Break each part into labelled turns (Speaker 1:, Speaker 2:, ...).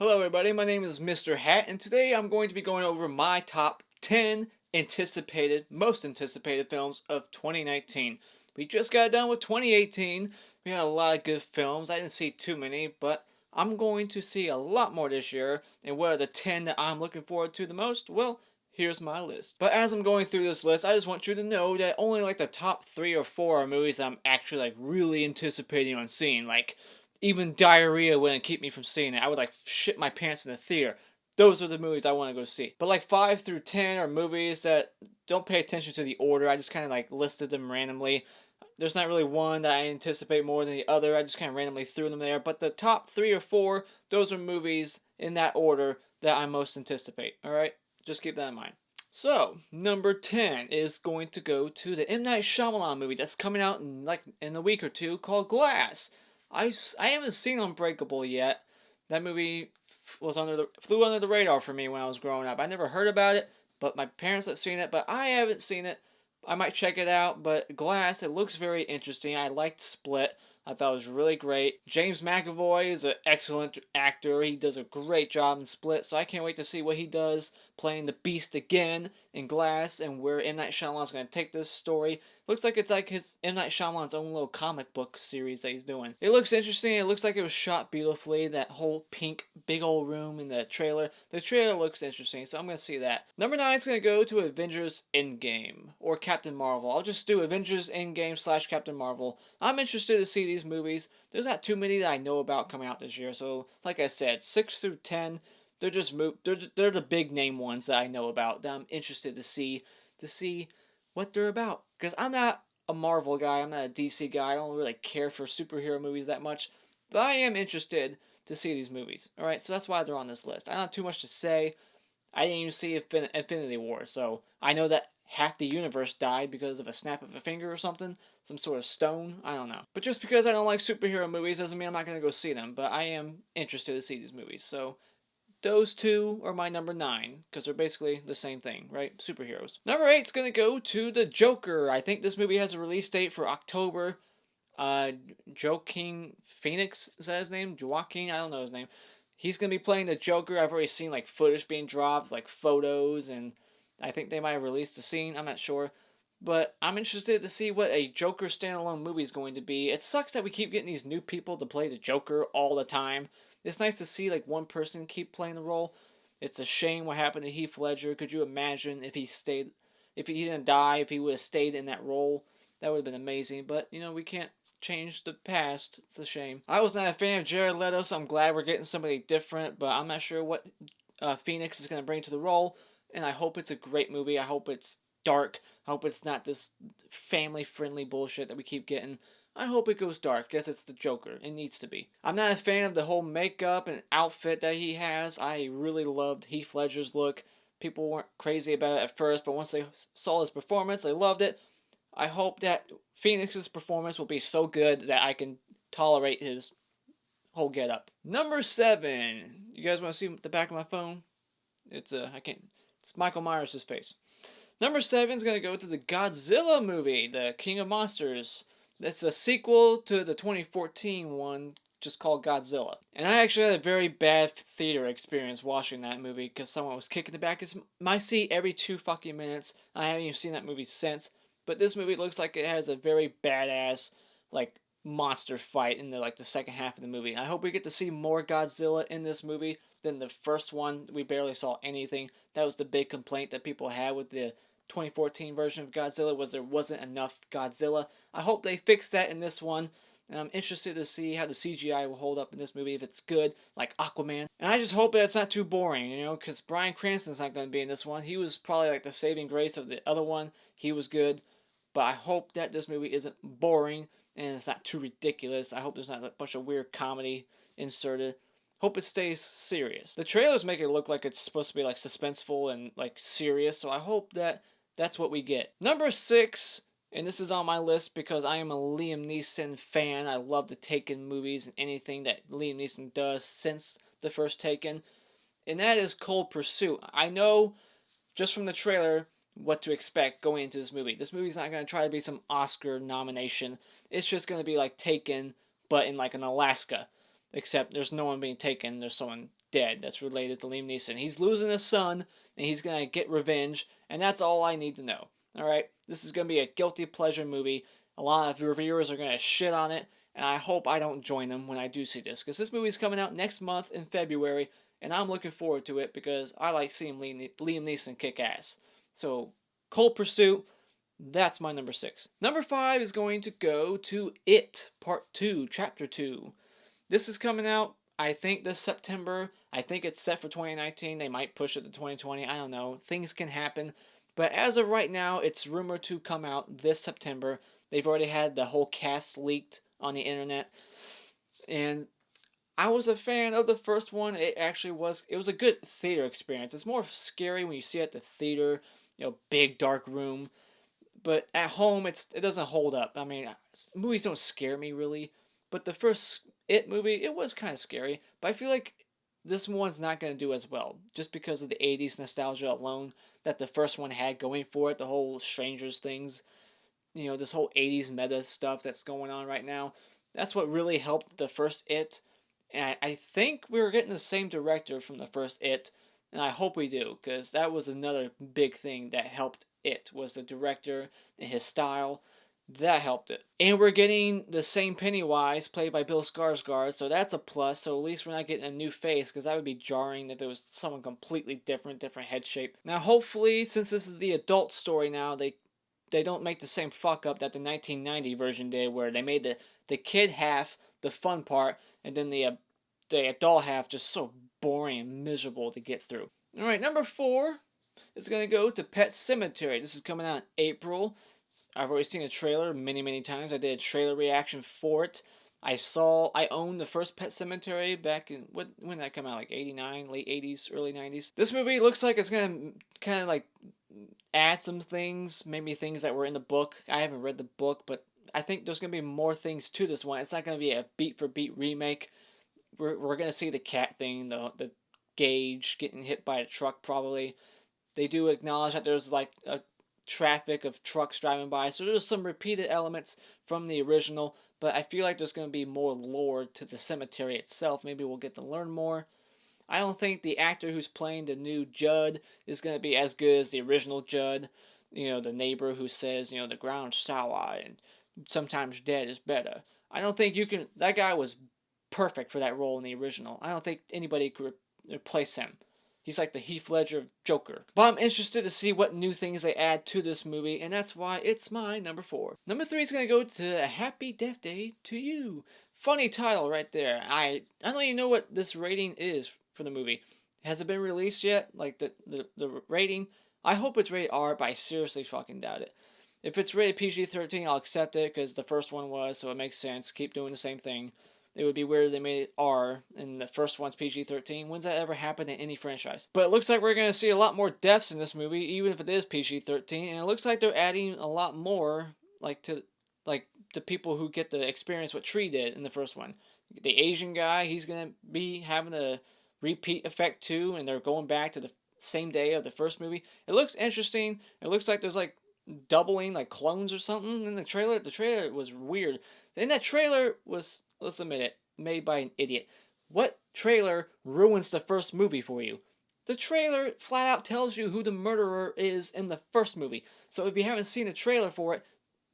Speaker 1: Hello everybody, my name is Mr. Hat, and today I'm going to be going over my top 10 most anticipated films of 2019. We just got done with 2018, we had a lot of good films, I didn't see too many, but I'm going to see a lot more this year, and what are the 10 that I'm looking forward to the most? Well, here's my list. But as I'm going through this list, I just want you to know that only like the top 3 or 4 are movies that I'm actually like really anticipating on seeing, like even diarrhea wouldn't keep me from seeing it. I would like shit my pants in the theater. Those are the movies I want to go see. But like 5 through 10 are movies that don't pay attention to the order. I just kind of like listed them randomly. There's not really one that I anticipate more than the other. I just kind of randomly threw them there. But the top 3 or 4, those are movies in that order that I most anticipate. Alright? Just keep that in mind. So, number 10 is going to go to the M. Night Shyamalan movie that's coming out in a week or two called Glass. I haven't seen Unbreakable yet. That movie flew under the radar for me when I was growing up. I never heard about it, but my parents have seen it, but I haven't seen it. I might check it out, but Glass, it looks very interesting. I liked Split. I thought it was really great. James McAvoy is an excellent actor. He does a great job in Split, so I can't wait to see what he does playing the Beast again in Glass and where M. Night Shyamalan's going to take this story. Looks like it's like his M. Night Shyamalan's own little comic book series that he's doing. It looks interesting. It looks like it was shot beautifully. That whole pink big old room in the trailer. The trailer looks interesting, so I'm going to see that. Number 9 is going to go to Avengers Endgame or Captain Marvel. I'll just do Avengers Endgame / Captain Marvel. I'm interested to see these movies. There's not too many that I know about coming out this year, so like I said, 6 through 10, they're just they're the big name ones that I know about that I'm interested to see what they're about. Because I'm not a Marvel guy, I'm not a DC guy, I don't really care for superhero movies that much, but I am interested to see these movies. Alright, so that's why they're on this list. I don't have too much to say. I didn't even see Infinity War, so I know that half the universe died because of a snap of a finger or something. Some sort of stone. I don't know. But just because I don't like superhero movies doesn't mean I'm not going to go see them. But I am interested to see these movies. So those two are my number 9, because they're basically the same thing, right? Superheroes. Number 8 is going to go to The Joker. I think this movie has a release date for October. Joaquin Phoenix, is that his name? Joaquin? I don't know his name. He's going to be playing the Joker. I've already seen like footage being dropped, like photos, and I think they might have released the scene. I'm not sure. But I'm interested to see what a Joker standalone movie is going to be. It sucks that we keep getting these new people to play the Joker all the time. It's nice to see like one person keep playing the role. It's a shame what happened to Heath Ledger. Could you imagine if he didn't die, if he would have stayed in that role? That would have been amazing. But, you know, we can't change the past. It's a shame. I was not a fan of Jared Leto, so I'm glad we're getting somebody different. But I'm not sure what Phoenix is going to bring to the role. And I hope it's a great movie. I hope it's dark. I hope it's not this family-friendly bullshit that we keep getting. I hope it goes dark. Guess it's the Joker. It needs to be. I'm not a fan of the whole makeup and outfit that he has. I really loved Heath Ledger's look. People weren't crazy about it at first, but once they saw his performance, they loved it. I hope that Phoenix's performance will be so good that I can tolerate his whole getup. Number 7. You guys want to see the back of my phone? It's Michael Myers' face. Number 7 is going to go to the Godzilla movie, the King of Monsters. It's a sequel to the 2014 one, just called Godzilla. And I actually had a very bad theater experience watching that movie because someone was kicking the back of my seat every 2 fucking minutes. I haven't even seen that movie since. But this movie looks like it has a very badass, like, monster fight in the second half of the movie. I hope we get to see more Godzilla in this movie than the first one. We barely saw anything. That was the big complaint that people had with the 2014 version of Godzilla, was there wasn't enough Godzilla. I hope they fix that in this one. And I'm interested to see how the CGI will hold up in this movie, if it's good, like Aquaman. And I just hope that it's not too boring, you know, because Bryan Cranston's not going to be in this one. He was probably like the saving grace of the other one. He was good. But I hope that this movie isn't boring and it's not too ridiculous. I hope there's not a bunch of weird comedy inserted. Hope it stays serious. The trailers make it look like it's supposed to be like suspenseful and like serious, so I hope that that's what we get. Number 6, and this is on my list because I am a Liam Neeson fan. I love the Taken movies and anything that Liam Neeson does since the first Taken. And that is Cold Pursuit. I know just from the trailer what to expect going into this movie. This movie's not going to try to be some Oscar nomination. It's just going to be like Taken, but in like an Alaska. except there's no one being taken. There's someone dead that's related to Liam Neeson. He's losing his son, and he's gonna get revenge, and that's all I need to know. All right, this is gonna be a guilty pleasure movie. A lot of reviewers are gonna shit on it, and I hope I don't join them when I do see this, because this movie's coming out next month in February, and I'm looking forward to it because I like seeing Liam Neeson kick ass. So, Cold Pursuit, that's my number 6. Number 5 is going to go to It Part 2, Chapter 2. This is coming out, I think, this September. I think it's set for 2019. They might push it to 2020. I don't know. Things can happen. But as of right now, it's rumored to come out this September. They've already had the whole cast leaked on the internet. And I was a fan of the first one. It was a good theater experience. It's more scary when you see it at the theater, big dark room. But at home, it doesn't hold up. I mean, movies don't scare me really. But the first It movie, it was kind of scary. But I feel like this one's not going to do as well. Just because of the 80s nostalgia alone that the first one had going for it. The whole Strangers things. This whole 80s meta stuff that's going on right now. That's what really helped the first It. And I think we were getting the same director from the first It. And I hope we do. Because that was another big thing that helped It. Was the director and his style. That helped it. And we're getting the same Pennywise played by Bill Skarsgård, so that's a plus. So at least we're not getting a new face, because that would be jarring if it was someone completely different head shape. Now hopefully, since this is the adult story now, they don't make the same fuck up that the 1990 version did, where they made the kid half the fun part, and then the adult half just so boring and miserable to get through. Alright, number 4 is going to go to Pet Sematary. This is coming out in April. I've already seen a trailer many times. I did a trailer reaction for it. I owned the first Pet Sematary back in, when did that come out? Like 89, late 80s, early 90s. This movie looks like it's going to kind of like add some things, maybe things that were in the book. I haven't read the book, but I think there's going to be more things to this one. It's not going to be a beat for beat remake. We're going to see the cat thing, the Gage getting hit by a truck probably. They do acknowledge that there's like a traffic of trucks driving by, so there's some repeated elements from the original, but I feel like there's going to be more lore to the cemetery itself. Maybe we'll get to learn more. I don't think the actor who's playing the new Judd is going to be as good as the original Judd. The neighbor who says, the ground's sour and sometimes dead is better. I don't think that guy was perfect for that role in the original. I don't think anybody could replace him. He's like the Heath Ledger Joker. But I'm interested to see what new things they add to this movie, and that's why it's my number 4. Number 3 is going to go to A Happy Death Day to You. Funny title right there. I don't even know what this rating is for the movie. Has it been released yet? Like the rating? I hope it's rated R, but I seriously fucking doubt it. If it's rated PG-13, I'll accept it, because the first one was, so it makes sense. Keep doing the same thing. It would be weird if they made it R and the first one's PG-13. When's that ever happened in any franchise? But it looks like we're going to see a lot more deaths in this movie, even if it is PG-13. And it looks like they're adding a lot more, to people who get to experience what Tree did in the first one. The Asian guy, he's going to be having a repeat effect too, and they're going back to the same day of the first movie. It looks interesting. It looks like there's doubling, clones or something in the trailer. The trailer was weird. Then that trailer was, let's admit it, made by an idiot. What trailer ruins the first movie for you? The trailer flat out tells you who the murderer is in the first movie. So if you haven't seen a trailer for it,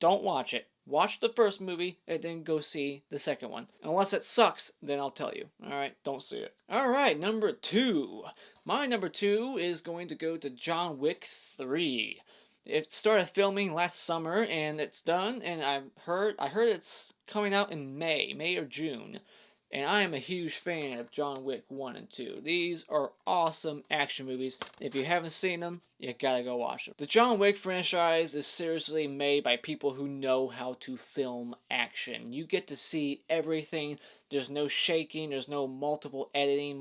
Speaker 1: don't watch it. Watch the first movie and then go see the second one. Unless it sucks, then I'll tell you. Alright, don't see it. Alright, number 2. My number 2 is going to go to John Wick 3. It started filming last summer and it's done, and I heard it's coming out in May or June. And I am a huge fan of John Wick 1 and 2. These are awesome action movies. If you haven't seen them, you gotta go watch them. The John Wick franchise is seriously made by people who know how to film action. You get to see everything. There's no shaking, there's no multiple editing,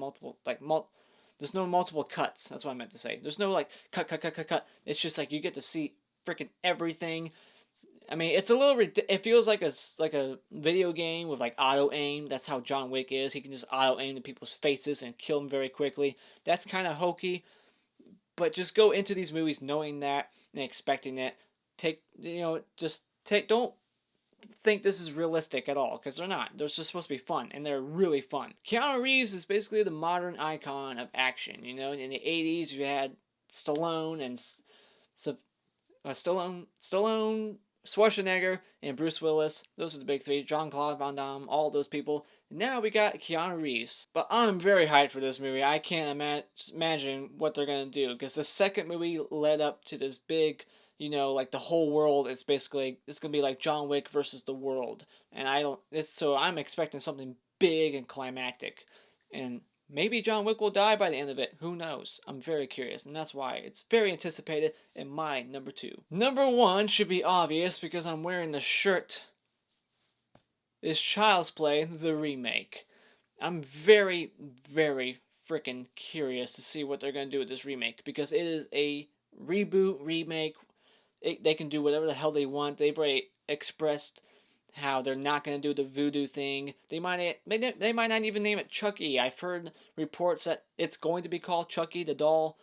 Speaker 1: there's no multiple cuts. That's what I meant to say. There's no cut. It's just you get to see freaking everything. I mean, it's a little. It feels like a video game with auto aim. That's how John Wick is. He can just auto aim to people's faces and kill them very quickly. That's kind of hokey. But just go into these movies knowing that and expecting it. Don't think this is realistic at all, because they're not. They're just supposed to be fun, and they're really fun. Keanu Reeves is basically the modern icon of action. You know, in the 80s, you had Stallone and Stallone, Schwarzenegger, and Bruce Willis. Those are the big three. Jean-Claude Van Damme, all those people. Now we got Keanu Reeves. But I'm very hyped for this movie. I can't imagine what they're going to do, because the second movie led up to this big, you know, like the whole world is basically, it's going to be like John Wick versus the world. And so I'm expecting something big and climactic. And maybe John Wick will die by the end of it. Who knows? I'm very curious, and that's why it's very anticipated in my number 2. Number 1 should be obvious because I'm wearing the shirt. Is Child's Play, the remake. I'm very, very freaking curious to see what they're going to do with this remake, because it is a reboot, remake. They can do whatever the hell they want. They've already expressed how they're not going to do the voodoo thing. They might not even name it Chucky. I've heard reports that it's going to be called Chucky the doll,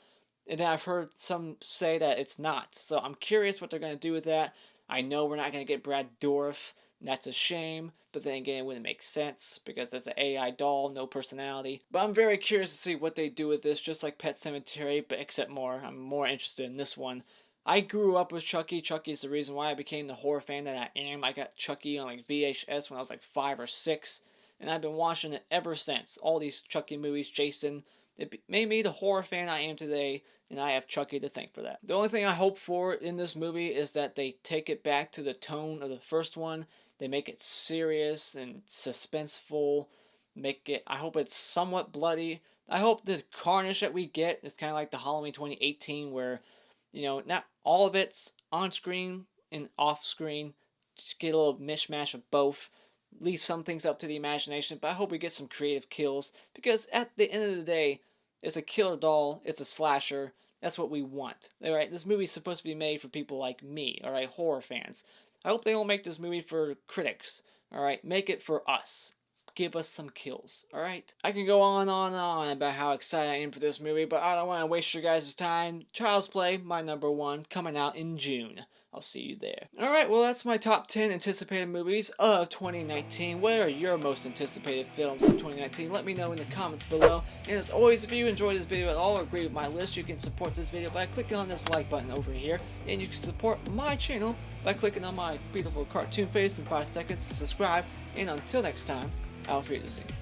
Speaker 1: and then I've heard some say that it's not. So I'm curious what they're going to do with that. I know we're not going to get Brad Dourif. That's a shame, but then again, it wouldn't make sense because that's an AI doll, no personality. But I'm very curious to see what they do with this, just like Pet Sematary, but except more. I'm more interested in this one. I grew up with Chucky. Chucky is the reason why I became the horror fan that I am. I got Chucky on like VHS when I was like 5 or 6, and I've been watching it ever since. All these Chucky movies, Jason, it made me the horror fan I am today, and I have Chucky to thank for that. The only thing I hope for in this movie is that they take it back to the tone of the first one. They make it serious and suspenseful. I hope it's somewhat bloody. I hope the carnage that we get is kind of like the Halloween 2018, where, you know, not all of it's on screen and off screen. Just get a little mishmash of both. Leave some things up to the imagination, but I hope we get some creative kills, because at the end of the day, it's a killer doll, it's a slasher. That's what we want. Alright, this movie's supposed to be made for people like me, alright, horror fans. I hope they don't make this movie for critics. Alright, make it for us. Give us some kills. Alright? I can go on and on about how excited I am for this movie, but I don't want to waste your guys' time. Child's Play, my number 1, coming out in June. I'll see you there. Alright, well that's my top 10 anticipated movies of 2019. What are your most anticipated films of 2019? Let me know in the comments below. And as always, if you enjoyed this video at all or agree with my list, you can support this video by clicking on this like button over here. And you can support my channel by clicking on my beautiful cartoon face in 5 seconds to subscribe. And until next time, auf Wiedersehen.